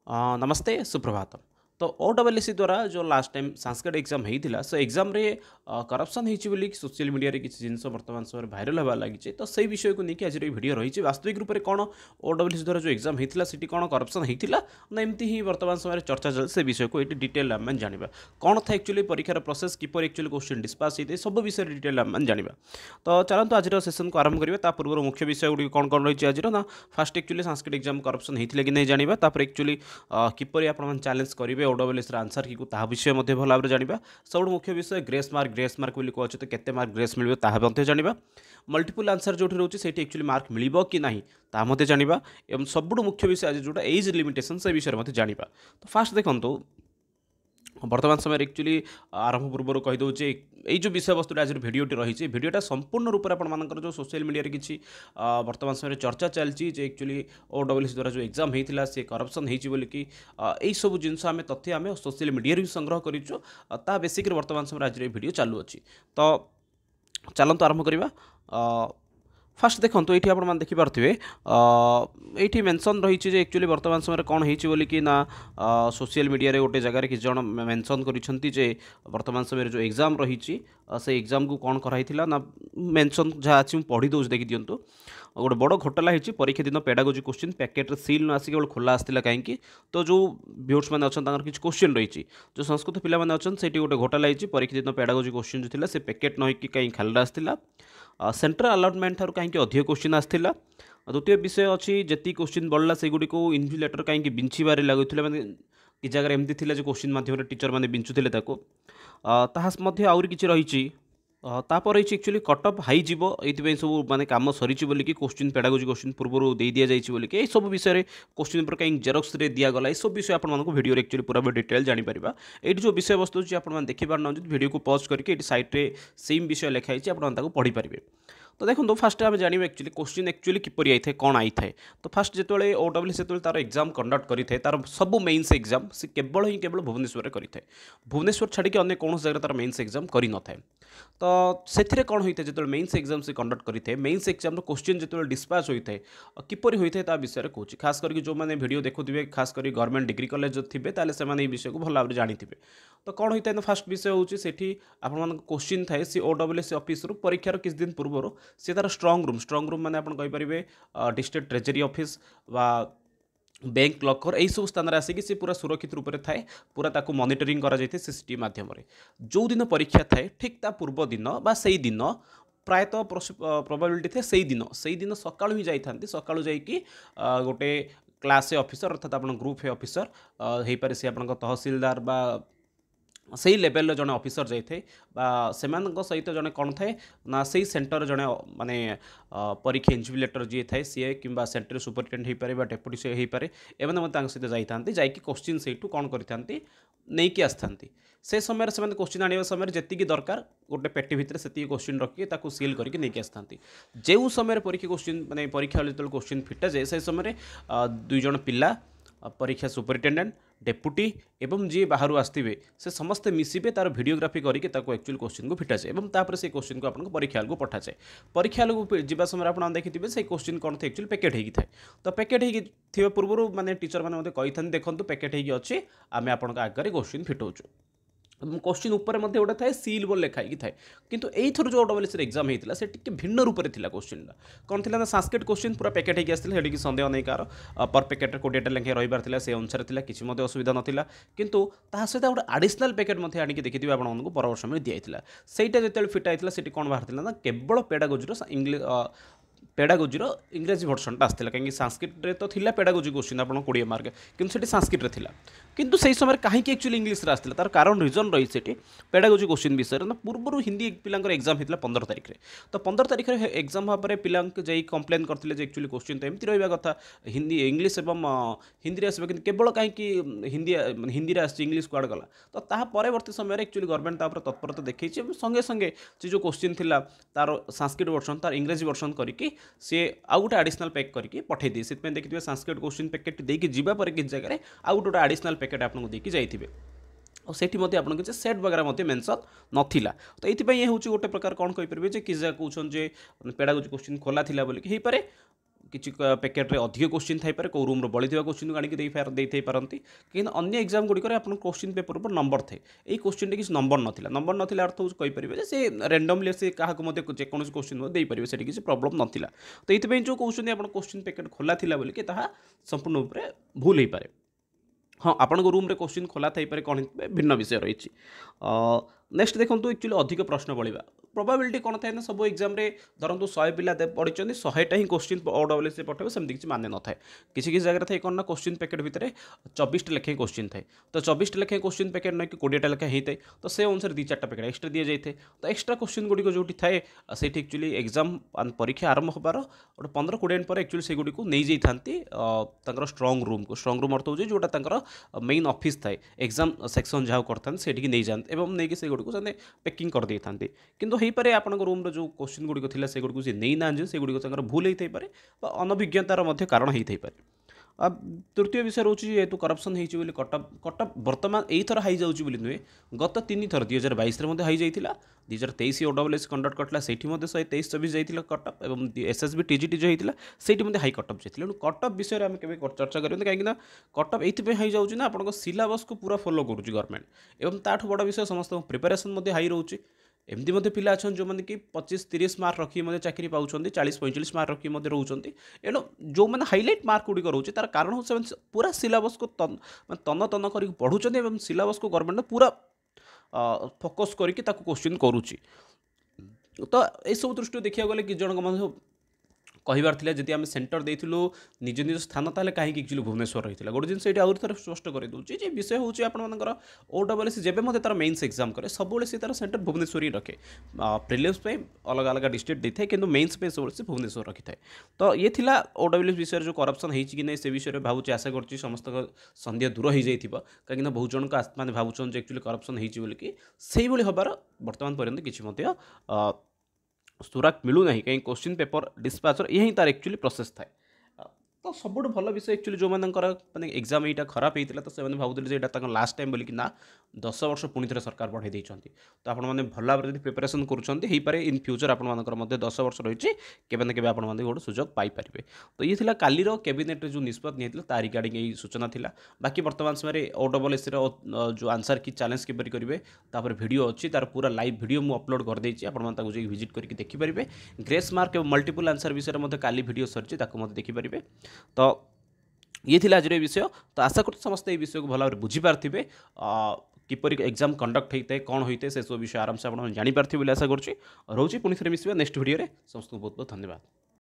नमस्ते सुप्रभातम। तो ओडब्ल्यूएससी द्वारा जो लास्ट टाइम संस्कृत एग्जाम होता से एग्जाम रे करप्शन होती सोशल मीडिया रे किसी जिन बर्तमान समय भाइराल होगा लगी तो से विषय को लेकिन आज वीडियो रही वास्तविक रूप से कौन ओडब्ल्यूएससी द्वारा जो एग्जाम होता से कौन करप्शन होता ना एमती ही वर्तमान समय चर्चा चल से विषय को ये डिटेल आम जाना कौन था एक्चुअली परीक्षार प्रोसेस किपर एक्चुअली क्वेश्चन डिस्पाच होते सब विषय डिटेल आम जाना। तो चलते आज सेसन को आरंभ करेंगे पूर्व मुख्य विषय गुड़ी कौन कौन रही आज ना fast actually Sanskrit exam corruption होता कि नहीं जाना एक्चुअली किपर आप चैलेंज करेंगे ओडब्ल्यूएस आंसर की विषय भल भाव जाना सब मुख्य विषय ग्रेस मार्क बोली कहे तो केते मार्क ग्रेस मिले ताकि जाना मल्टीपल आंसर जो रोचे से एक्चुअली मार्क मिल कि ना ताकि जाना एवं सबुठ मुख्य विषय आज जोटा एज लिमिटेशन से विषय जाना। तो फास्ट देखो वर्तमान समय एक्चुअली आरंभ पूर्व कहीदे यही जो विषय वस्तु आज भिडियोटी रही भिडियोटा संपूर्ण रूप से आपर जो सोशल मीडिया किसी वर्तमान समय चर्चा चलती एक्चुअली ओडब्ल्यूएससी द्वारा जो एग्जाम होता सी करप्शन होगी यही सब जिनस आम तथ्य आम सोशल मीडिया भी संग्रह करा बेसिक वर्तमान समय आज भिडियो चालू अच्छी। तो चलते आरंभ करवा। फास्ट देखो ये आप देखिपे ये मेंशन रही एक्चुअली वर्तमान समय कौन होगी ना सोशल मीडिया रे गोटे जगह किसी जन मेंशन कर वर्तमान समय जो एग्जाम रही से एग्जाम को कौन कराई ना मेंशन जहाँ अच्छी पढ़ी दूँ देखी दिंतु गोटे बड़ घोटाला होती परीक्षा दिन पेडागोजी क्वेश्चन पैकेट्रे सिल न आसिक केवल खोला आसाला कहीं तो जो व्यूअर्स मैंने अच्छा किसी क्वेश्चन रही जो संस्कृत पिला अच्छा से गोटे घोटाला होती परीक्षा दिन पेडागोजी क्वेश्चन जो था से पैकेट न कहीं खाली आसाला सेंट्रल अलटमेंट ठार कहीं अधिक क्वेश्चन आसाला। द्वितीय विषय अच्छी जी क्वेश्चन बढ़ला से गुड़ी को इन्विजिलेटर कहीं बिंचारे लगुला मैंने कि जगह एमती जो क्वेश्चन मध्यम टीचर मैंने बिंचुले आहरी किसी रही तापर एक्चुअली कटअप हाई जीव ये सब माने काम सरी बोलिकी क्वेश्चन पेडागोजी क्वेश्चन पूर्व दे दि जाइए बोलिकी ये सब विषय क्वेश्चन पर कहीं जेरक्स दिगला ये सब विषय आपको वीडियो एक्चुअली पूरा डिटेल जानीपर ये जो विषय वस्तु आप देखिपार ना वीडियो को पॉज करके साइट्रे सेम विषय लिखाई आप पढ़ी पारे। तो देखो फास्ट आम जाना एक्चुअली क्वेश्चन एक्चुअली किपर आई था कौन आई था। तो फास्ट जो ओडब्ल्यूएससी जो तार एग्जाम कंडक्ट करें तार सब मेन्स एग्जाम से केवल ही केवल भुवनेश्वर करें भुवनेश्वर छाड़ी अन्य कौन जगह तार मेन्स एग्जाम कर न था। तो से कौन होता है जो मेन्स एग्जाम से कंडक्ट करें मेन्स एग्जाम क्वेश्चन जो डिस्पाच होता है किपर होता है विषय कहूँ खास करके जो मैंने वीडियो देखुए खास कर गवर्नमेंट डिग्री कॉलेज थे से विषय को भल भाव जानी। तो कौन होता है फास्ट विषय हूँ से आप क्वेश्चन थाए सी ओडब्ल्यूएससी ऑफिस परीक्षार किसी दिन पूर्व सी तार स्ट्रंग रूम मैंने आपरे डिस्ट्रिक्ट ट्रेजरी ऑफिस वा बैंक लकर यही सब स्थान आसिक सी पूरा सुरक्षित रूप से थाए पूरा ताकू मॉनिटरिंग करा जाए सीसीटीवी माध्यम जो दिन परीक्षा थाए ठीक ता पूर्व दिन बा से दिन प्रायतः प्रोबेबिलिटी थे से दिन सका ही जाती सका जाकि गोटे क्लास ए ऑफिसर अर्थात आप ग्रुप ए ऑफिसर हो पारे सी आप तहसीलदार बा से लेवल जड़े ऑफिसर जाए से सहित जड़े कौन थाए ना से सेंटर जड़े माने परीक्षा इन्विजिलेटर जी थाए सी कि सेंटर सुपरिटेडेंट हो पारे डेप्यूटी सी हो पारे एवं सहित जाती जाकि क्वेश्चन से कौन करती नहीं आसती से समय से क्वेश्चन आने समय जी दरकार गोटे पेटी भितर से क्वेश्चन रखिए सील करके नहीं आसती जो समय परीक्षा क्वेश्चन मैंने परीक्षा जो क्वेश्चन फिटा जाए से समय दुई जन पिला परीक्षा सुपरिटेडेंट डेप्यूटी एवं जी बाहर आसवे से समस्ते मिसबे तार वीडियोग्राफी करके एक्चुअल क्वेश्चन को फिटा जाए और तापर से क्वेश्चन को आपको परीक्षा हॉल को पठा जाए परीक्षा हॉल को जावा समय आप देखिए से क्वेश्चन कौन थे एक्चुअली पैकेट होगी थाए। तो पैकेट होगी पूर्व मैंने टीचर मैंने कही देखो पैकेट होगी अच्छे आम आप आगे क्वेश्चन फिटाऊँ क्वेश्चन उपर गोटे थाए सील बोल लिखाई थाए किंतु एथर जो ओडब्ल्यूएससी एग्जाम होता से भिन्न रूप से क्वेश्चन कौन थी ना संस्कृत क्वेश्चन पूरा पैकेट होगी आसला से सन्देह नहीं कार पर पैकेट 20टा लेखे रही से अनुसार किसी असुविधा नाला किंतु सहित गोटे आडिशनाल पैकेट आनी देखिए आपको परवर्ष समय दिखाई सहीटा जो फिटा से कौन बाहर ना केवल पेडागोजीर इंग्लिश पेडागोजीर इंग्राजी भर्सनटा आसाला कहीं संस्कृत तो थिला पेडागोजी क्वेश्चन आप 20 मार्क किंतु संस्कृत थिला किंतु से समय कहीं एक्चुअली इंग्लिश आसाला तार कारण रिजन रही से पेडागोजी क्वेश्चन विषय ना पूर्व हिंदी पिलांकर एग्जाम होता 15 तारिख में। तो 15 तारिख में एग्जाम भाव में पिला कंप्लेन करते एक्चुअली क्वेश्चन तो एमती रहा कथा हिंदी इंग्लिश एवं हिंदी आसो कि केवल कहीं हिंदी इंग्लिश कुआड़ गला। तो परवर्ती समय एक्चुअली गवर्नमेंट तत्परता देखी संगे संगे से जो क्वेश्चन थिला तार संस्कृत वर्सन तार इंग्राजी वर्सन करके सी आउ गोटे आडिशनाल पैक करके पठे दिए से देखिए संस्कृत क्वेश्चन पैकेट देकी जीवा पर किसी जगह आउ गोटे आडिशनाल पैकेट आपको देकी जाइए और सेठी आपको किसी सेट वगैरह मेंशन नाला। तो ये हूँ गोटे प्रकार कौन कहीपर किसी जगह कहते पेडागोजी क्वेश्चन खोला था बोलिकी पारे किसी पैकेट्रे अधिक क्वेश्चन थाईपे कौ रूम्रे बड़ी क्वेश्चन को आनिक देई पारती कि अन्य एग्जाम गुड़िक आप क्वेश्चन पेपर पर नंबर थे ये क्वेश्चन किसी नंबर नाला नंबर नाला अर्थ कहींपर से रेंडमली से क्या जेकोसी क्वेश्चन देपारे से किसी प्रॉब्लम नाला तो ये जो कहते आप क्वेश्चन पैकेट खोला था बोलिए संपूर्ण रूप से भूल हो पाए हाँ आपण रूम्रे क्वेश्चन खोला थी कौन भिन्न विषय रही नेक्स्ट देखो एक्चुअली अधिक प्रश्न बढ़ा प्रोबाबिलिटी कौन थाए ना सब एग्जाम धरतु 100 पिला पढ़ी 100टा ही क्वेश्चन OSS पठे सेमती किसी माने न थाए किसी जगह थे कौन ना क्वेश्चन पैकेट भितर 24टा लेखे क्वेश्चन थाए तो 24टा लेखे क्वेश्चन पैकेट ना कि 20टा लेखे होता है तो से अनुसार 2-4टा पैकेट एक्सट्रा दी जाए तो एक्सट्रा क्वेश्चन गुड़िक जो थाए से एक्चुअली एग्जाम परीक्षा आरंभ होबार गोटे 15-20 मिनट पर एक्चुअली से गुड़िक नहीं जाती स्ट्रंग रूम को स्ट्रंग रूम अर्थ हो जोटा मेन ऑफिस थाए एग्जाम सेक्शन जहाँ करते से नहीं जाते एवं नहीं से गुड़िक से पैकिंग कर दे था किंतु ହେଇପାରେ ଆପଣଙ୍କ ରୁମ୍ର ଯେଉଁ କ୍ୱେଶ୍ଚିନ୍ ଗୁଡ଼ିକ ଥିଲା ସେଗୁଡ଼ିକୁ ସେ ନେଇନାହାନ୍ତି ସେଗୁଡ଼ିକ ତାଙ୍କର ଭୁଲ ହେଇଥାଇପାରେ ବା ଅନଭିଜ୍ଞତାର ମଧ୍ୟ କାରଣ ହେଇଥାଇପାରେ तृतीय विषय रोचे जेहेतु करप्शन होती कटअप बर्तमान यही हाई जाऊँगी बोली नुहे गत 3 थर 2022 हाई जाता 2023 OSS कंडक्ट करता से 123-24 जाता कटअप और SSB TGT जो होता से हाई कटअप जाती कटअप विषय में केवे चर्चा करें कहीं कटअप ये हाई जाऊँगी ना आप सिलेबस को पूरा फॉलो करुँच गवर्नमेंट और ताठू बड़ विषय समस्त प्रिपेरेसन हाई रोचे एमती पिला अच्छा जो मैंने कि 25-30 मार्क रखी चाकरी पाँच 40-45 मार्क रखी रोचे एणु जो मैंने हाइलाइट मार्क गुड़िक रोचे तार कारण हो पूरा सिलेबस को तन तन कर पढ़ुं और सिलेबस को गवर्नमेंट पूरा फोकस करके क्वेश्चन करुच्ची तो यह सब दृष्टि देखा गले कि जन कहबार जब आम सेन्टर देलु निज निज स्थान ताले कहीं एक्चुअली भुवनेश्वर रही है गोटे जिन आउरी थे स्पष्ट कर दूसरी जे विषय हूँ आपर OSS जब मत तार मेन्स एग्जाम करे सब से तार सेन्टर भुवनेश्वर ही रखे प्रिलिम्स अलग अलग डिस्ट्रिक्ट देता है कि मेन्स सब से भुवनेश्वर रखी है तो ये थिला OSS विषय जो करप्शन होती कि नहीं से विषय भावुँ आशा कर समस्त सन्देह दूर हो जाए कहीं बहुत जन मैंने भावुन एक्चुअली करप्शन होती बोलिकी से हबार बर्तमान पर्यंत किसी सुराग मिलूना कहीं क्वेश्चन पेपर डिस्पाचर यही तार एक्चुअली प्रोसेस थाए तो सब भल विषय एक्चुअली जो मैंने एग्जाम यहाँ खराब होता तो से भावुले यहाँ लास्ट टाइम बोलिकी ना 10 वर्ष पुणी थे सरकार बढ़ाई देती तो आपने भल भाव में प्रिपेरेसन करें इन फ्यूचर आपर 10 वर्ष रही केवे ना केवे आपने गोटे सुजोग पाइपर तो ये कालीर कैबिनेट जो निष्पत्ति नहीं तार रिगार्डिंग यही सूचना था बाकी बर्तमान समय OSS जो आंसर की चैलेंज किपर करेंगे तापर वीडियो अच्छी तार पूरा लाइव वीडियो मुझे अपलोड कर देती आपको विजिट करके देखिपारे ग्रेस मार्क और मल्टीपल आंसर विषय काली वीडियो सरी देखिपारे तो ये थिला आज विषय तो आशा कर समस्त ये विषय को भल भाव बुझीपारे किपरि एग्जाम कंडक्ट होता है कौन होता है से सब विषय आराम से आप जापारे आशा करुँच रोचे पुणी थे मिसवा नेक्स्ट वीडियो समस्त बहुत बहुत धन्यवाद।